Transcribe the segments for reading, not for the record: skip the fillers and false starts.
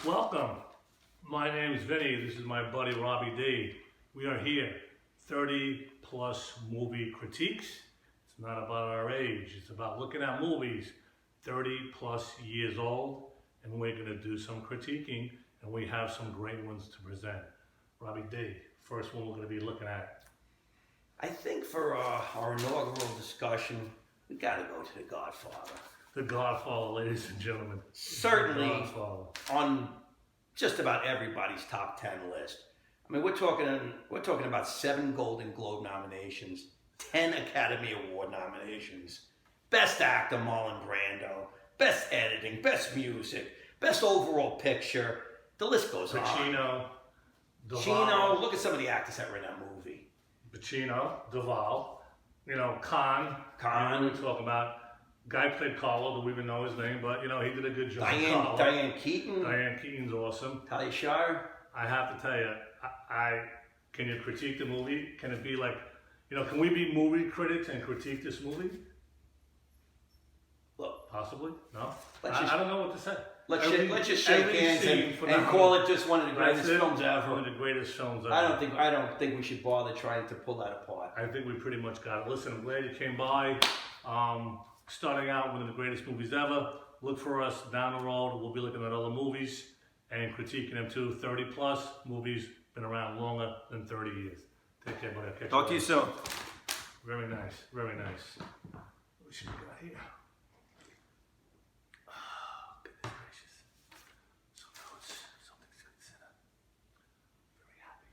Welcome. My name is Vinny. This is my buddy Robby D. We are here. 30 plus movie critiques. It's not about our age. It's about looking at movies 30 plus years old, and we're going to do some critiquing, and we have some great ones to present. Robby D, first one we're going to be looking at. I think for our inaugural discussion, we got to go to The Godfather. The Godfather, ladies and gentlemen. Certainly on just about everybody's top 10 list. I mean, we're talking about 7 Golden Globe nominations, 10 Academy Award nominations, Best Actor Marlon Brando, Best Editing, Best Music, Best Overall Picture. The list goes on. Pacino, look at some of the actors that were in that movie. Pacino, Duvall, Khan. We talk about. Guy played Carlo, don't even know his name, but he did a good job. Diane Keaton. Diane Keaton's awesome. Talia Shire. I have to tell you, can you critique the movie? Can it be like, can we be movie critics and critique this movie? Look, possibly? No? I don't know what to say. Let's just shake hands and call it just one of the greatest films ever. One of the greatest films ever. I don't think we should bother trying to pull that apart. I think we pretty much got it. Listen, I'm glad you came by. Starting out one of the greatest movies ever. Look for us down the road. We'll be looking at other movies and critiquing them too. 30 plus movies, been around longer than 30 years. Take care, buddy. Talk to you soon. Very nice, very nice. What should we got here? Oh, goodness gracious. Some notes, something's to consider. Very happy.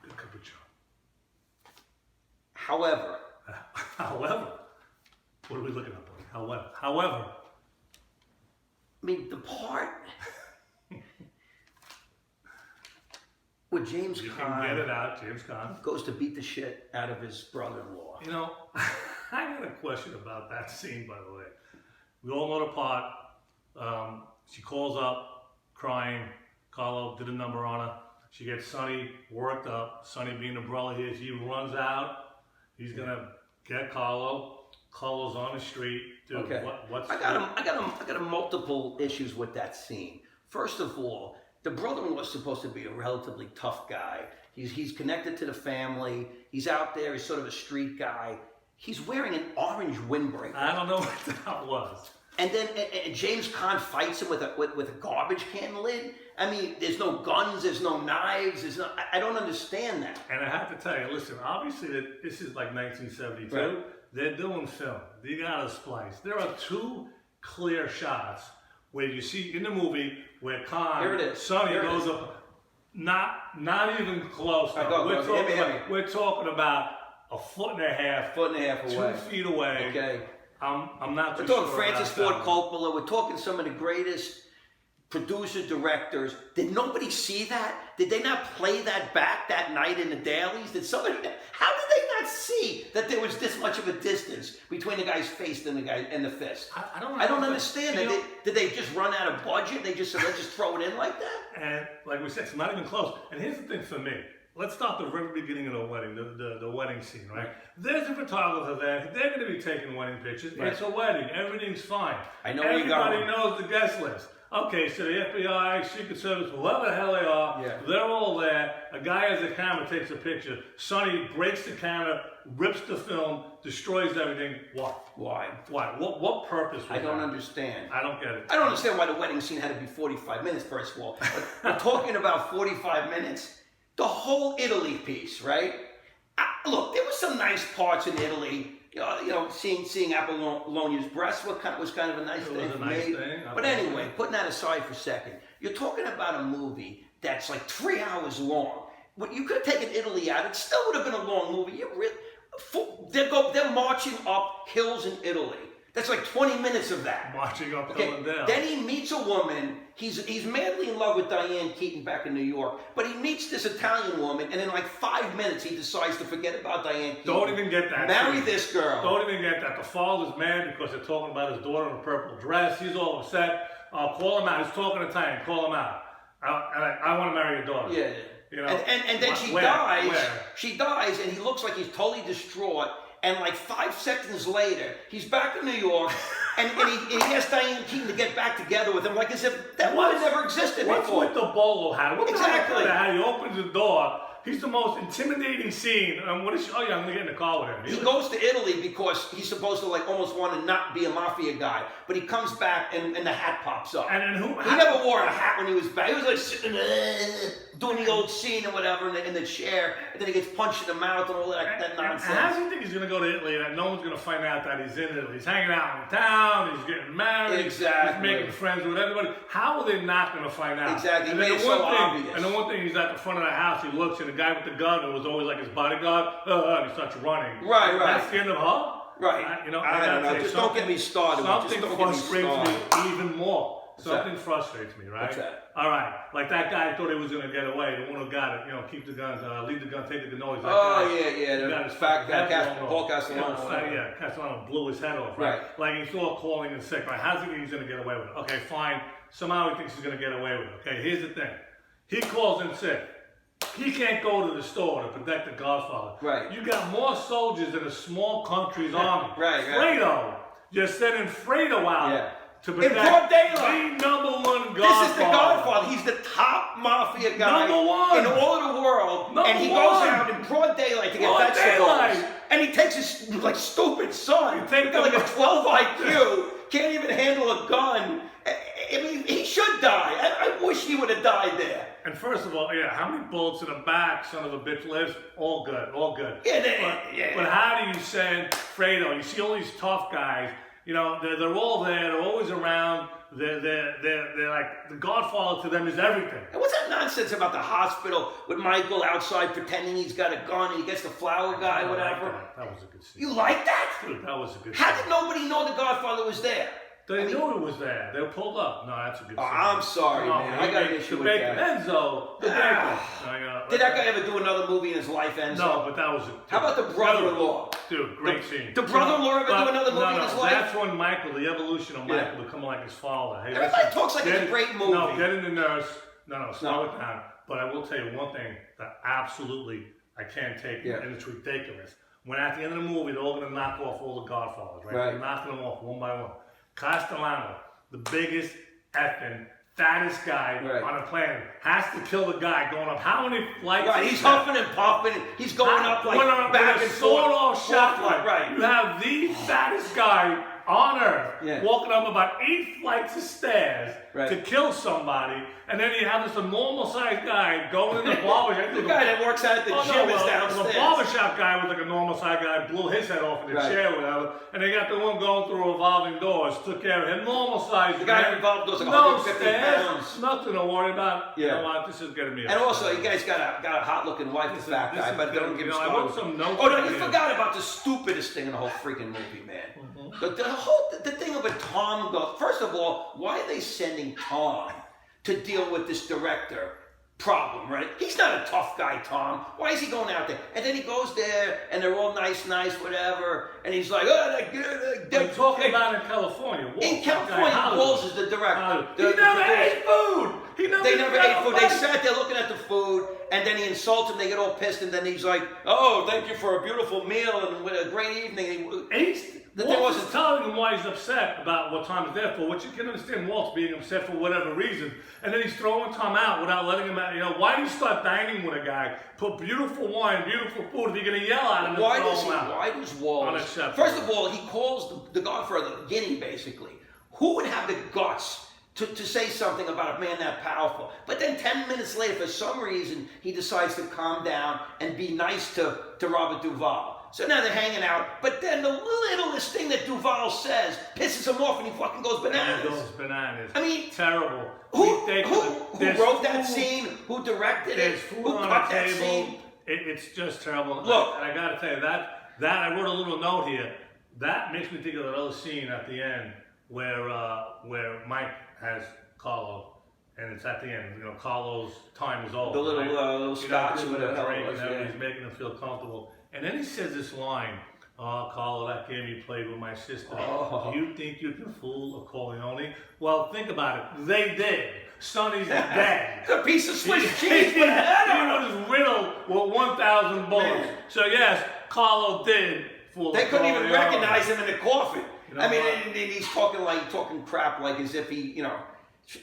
Good cup of joe. However, what are we looking at, buddy? However, I mean, the part where James Caan get it out. James Caan goes to beat the shit out of his brother-in-law. I got a question about that scene, by the way. We all know the part. She calls up, crying. Carlo did a number on her. She gets Sonny worked up. Sonny being the brother here, he runs out. He's gonna get Carlo. Carlo's on the street. Dude, okay. What's I got multiple issues with that scene. First of all, the brother-in-law is supposed to be a relatively tough guy. He's connected to the family. He's out there. He's sort of a street guy. He's wearing an orange windbreaker. I don't know what that was. And then James Caan fights him with a garbage can lid. I mean, there's no guns, there's no knives, I don't understand that. And I have to tell you, listen, obviously this is like 1972. Right. They're doing film. They got to splice. There are 2 clear shots where you see in the movie where Sonny goes up, not even close. We're talking about a foot and a half away. 2 feet away. Okay. I'm not too We're sure talking Francis Ford Coppola. We're talking some of the greatest producer directors. Did nobody see that? Did they not play that back that night in the dailies? How did they not see that there was this much of a distance between the guy's face and the fist? I don't understand. Did they just run out of budget? They just said, let's just throw it in like that? And like we said, it's not even close. And here's the thing for me. Let's start the very beginning of the wedding, the wedding scene, right? There's a photographer there. They're going to be taking wedding pictures. Right. It's a wedding. Everything's fine. I know everybody knows the guest list. Okay, so the FBI, Secret Service, whoever the hell they are, they're all there. A guy has a camera, takes a picture. Sonny breaks the camera, rips the film, destroys everything. Why? What purpose was that? I don't understand. I don't get it. I don't understand why the wedding scene had to be 45 minutes, first of all. But we're talking about 45 minutes. The whole Italy piece, right? Look, there were some nice parts in Italy. Seeing Apollonia's breasts was kind of a nice thing for me. But anyway, putting that aside for a second, you're talking about a movie that's like 3 hours long. You could have taken Italy out; it still would have been a long movie. They're marching up hills in Italy. That's like 20 minutes of that. Marching up hill and down. Then he meets a woman. He's madly in love with Diane Keaton back in New York. But he meets this Italian woman, and in like 5 minutes, he decides to forget about Diane Keaton. Don't even get that. Marry this girl. Don't even get that. The father's mad because they're talking about his daughter in a purple dress. He's all upset. Call him out. He's talking Italian. Call him out. I want to marry your daughter. Yeah. And then she dies. She dies, and he looks like he's totally distraught. And like 5 seconds later, he's back in New York he asked Diane Keaton to get back together with him, like as if that woman never existed What's before. with the bolo hat? What Exactly. the hat? He opens the door. He's the most intimidating scene. What is? Oh yeah, I'm gonna get in the car with him. He goes to Italy because he's supposed to like almost want to not be a mafia guy, but he comes back and the hat pops up. And then He never wore a hat when he was back. He was like sitting doing the old scene or whatever in the chair, and then he gets punched in the mouth and all that nonsense. How does he think he's gonna go to Italy and no one's gonna find out that he's in Italy? He's hanging out in town. He's getting married. Exactly. He's making friends with everybody. How are they not gonna find out? Exactly. And Made it so obvious. And the one thing, he's at the front of the house. He looks, and the guy with the gun who was always like his bodyguard, and he starts running. Right. That's the end of her. Right. I don't know. Just don't get me started. Something frustrates me even more. Something that? frustrates me, right? What's that? All right. Like that guy thought he was going to get away. The one who got it, keep the guns, leave the gun, take the gun. He's like, yeah. He got his Paul Paul Castellano. Castellano blew his head off, right? Like he thought calling in sick, right? How's he think he's going to get away with it? Okay, fine. Somehow he thinks he's going to get away with it. Okay, here's the thing. He calls in sick. He can't go to the store to protect the Godfather. Right. You got more soldiers in a small country's army. Right. Fredo. You're sending Fredo out to In protect broad daylight. the #1 Godfather. This is the Godfather. He's the top mafia guy #1 in all of the world. And he goes out in broad daylight to get vegetables. And he takes his like stupid son. He got like a 12 IQ. Can't even handle a gun. I mean, he should die. I wish he would have died there. And first of all, how many bullets in the back, son of a bitch lives? All good. But how do you send Fredo? You see all these tough guys, they're all there, they're always around, they're like, the Godfather to them is everything. And what's that nonsense about the hospital with Michael outside pretending he's got a gun and he gets the flower guy, whatever? That was a good scene. You like that? Dude, that was a good How scene. did nobody know the Godfather was there? They knew it was there. They were pulled up. No, that's a good scene. I'm sorry, man. I got an issue with that. Enzo. The Did that guy ever do another movie in his life, Enzo? No, but that was How about the brother-in-law? Dude, great scene. The brother-in-law ever do another movie in his life? That's when Michael, the evolution of Michael becoming like his father. Hey, everybody talks like it's a great movie. No, getting the nurse. No, slow it down. But I will tell you one thing that absolutely I can't take, and it's ridiculous. When at the end of the movie, they're all going to knock off all the Godfathers, right? They're knocking them off one by one. Castellano, the biggest effing, fattest guy on the planet, has to kill the guy going up. How many flights? Right, he's huffing and puffing. He's going up like back and forth. Right. You have the fattest guy on earth walking up about 8 flights of stairs to kill somebody, and then you have this normal-sized guy going in the barbershop. The guy that works out at the gym is downstairs. The barbershop guy was like a normal-sized guy, blew his head off in the chair or whatever, and they got the one going through revolving doors, took care of him. Normal-sized The guy in revolving doors like 150 pounds. Nothing to worry about. You know what? This is getting me. And also, you guys got a hot-looking wife, the fat guy, but don't give us started. Oh no, you forgot about the stupidest thing in the whole freaking movie, man. The thing of a Tom goes. First of all, why are they sending Tom to deal with this director problem, right? He's not a tough guy, Tom. Why is he going out there? And then he goes there, and they're all nice, whatever. And he's like, they're talking about in California. In California, Walls is the director. He never ate food. They never ate food. They sat there looking at the food, and then he insults them. They get all pissed, and then he's like, "Oh, thank you for a beautiful meal and a great evening." Walt is telling him why he's upset about what Tom is there for, which you can understand Walt's being upset for whatever reason. And then he's throwing Tom out without letting him out. Why do you start dining with a guy, put beautiful wine, beautiful food, if you're going to yell at him and throw him out? Why does Walt... Unacceptable. First of all, he calls the Godfather the beginning, basically. Who would have the guts to say something about a man that powerful? But then 10 minutes later, for some reason, he decides to calm down and be nice to Robert Duvall. So now they're hanging out, but then the littlest thing that Duvall says pisses him off and he fucking goes bananas. He goes bananas. I mean, terrible. Who wrote that scene? Who directed it? Who cut that scene? It's just terrible. Look, and I gotta tell you, that I wrote a little note here. That makes me think of that other scene at the end where Mike has Carlo, and it's at the end. Carlo's time is over. The little scotch with a drink, and he's making him feel comfortable. And then he says this line, "Oh, Carlo, that game you played with my sister. Do you think you can fool a Corleone?" Well, think about it. They did. Sonny's dead. It's a piece of Swiss cheese with a head on it. He was riddled with 1,000 bullets. So yes, Carlo did fool. They couldn't even recognize him in the coffin. You know I mean, what? and he's talking crap like as if he, you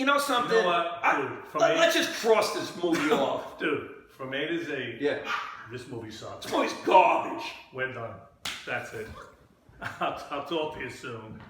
know something. You know what, dude? Let's just cross this movie off. Dude, from A to Z, Yeah. this movie sucks. This movie's garbage. We're done. That's it. I'll talk to you soon.